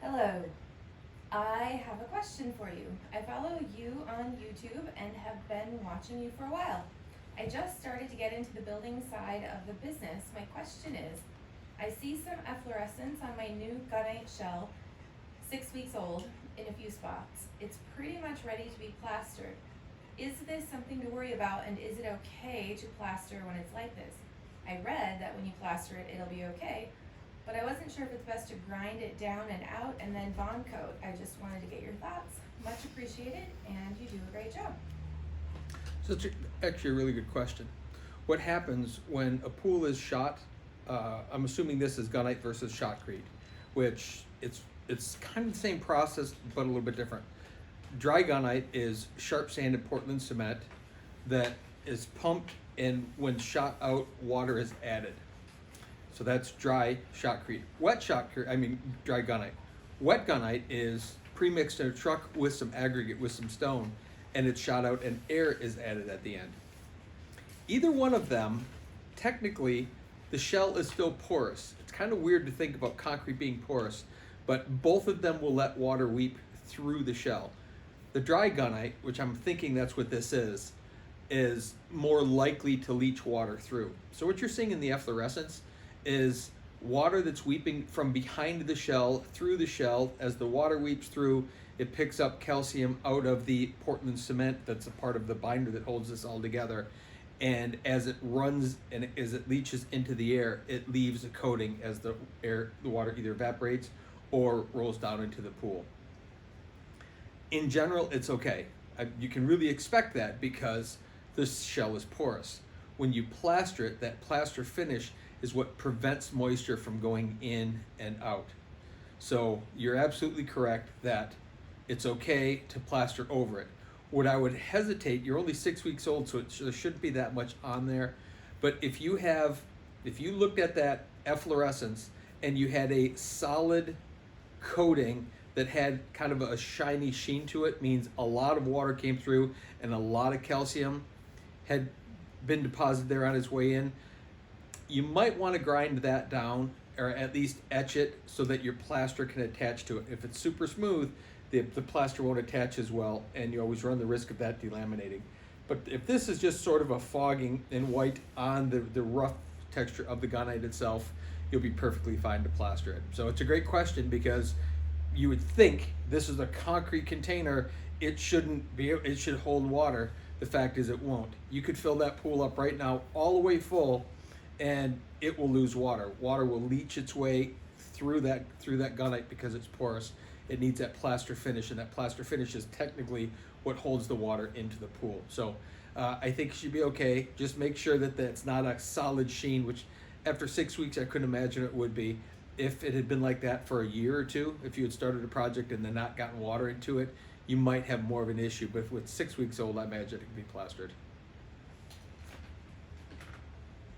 Hello. I have a question for you. I follow you on YouTube and have been watching you for a while. I just started to get into the building side of the business. My question is, I see some efflorescence on my new Gunite shell, 6 weeks old, in a few spots. It's pretty much ready to be plastered. Is this something to worry about, and is it okay to plaster when it's like this? I read that when you plaster it, it'll be okay, but I wasn't sure if it's best to grind it down and out and then bond coat. I just wanted to get your thoughts. Much appreciated, and you do a great job. So it's actually a really good question. What happens when a pool is shot? I'm assuming this is gunite versus shotcrete, which it's kind of the same process but a little bit different. Dry gunite is sharp sanded Portland cement that is pumped, and when shot out, water is added. So that's dry shotcrete. Dry gunite. Wet gunite is pre-mixed in a truck with some aggregate, with some stone, and it's shot out and air is added at the end. Either one of them, technically, the shell is still porous. It's kind of weird to think about concrete being porous, but both of them will let water weep through the shell. The dry gunite, which I'm thinking that's what this is more likely to leach water through. So what you're seeing in the efflorescence is water that's weeping from behind the shell through the shell. As the water weeps through, it picks up calcium out of the Portland cement that's a part of the binder that holds this all together. And as it runs and as it leaches into the air, it leaves a coating as the water either evaporates or rolls down into the pool. In general, it's okay. You can really expect that because this shell is porous. When you plaster it, that plaster finish is what prevents moisture from going in and out. So you're absolutely correct that it's okay to plaster over it. What I would hesitate, you're only 6 weeks old, so there shouldn't be that much on there. But if you looked at that efflorescence and you had a solid coating that had kind of a shiny sheen to it, means a lot of water came through and a lot of calcium had been deposited there on its way in. You might want to grind that down or at least etch it so that your plaster can attach to it. If it's super smooth, the plaster won't attach as well, and you always run the risk of that delaminating. But if this is just sort of a fogging in white on the rough texture of the gunite itself, you'll be perfectly fine to plaster it. So it's a great question because you would think this is a concrete container, it should hold water. The fact is it won't. You could fill that pool up right now all the way full and it will lose water. Water will leach its way through that gunite because it's porous. It needs that plaster finish, and that plaster finish is technically what holds the water into the pool. So I think it should be okay. Just make sure that that's not a solid sheen, which after 6 weeks I couldn't imagine it would be. If it had been like that for a year or two, if you had started a project and then not gotten water into it, you might have more of an issue. But with 6 weeks old, I imagine it could be plastered.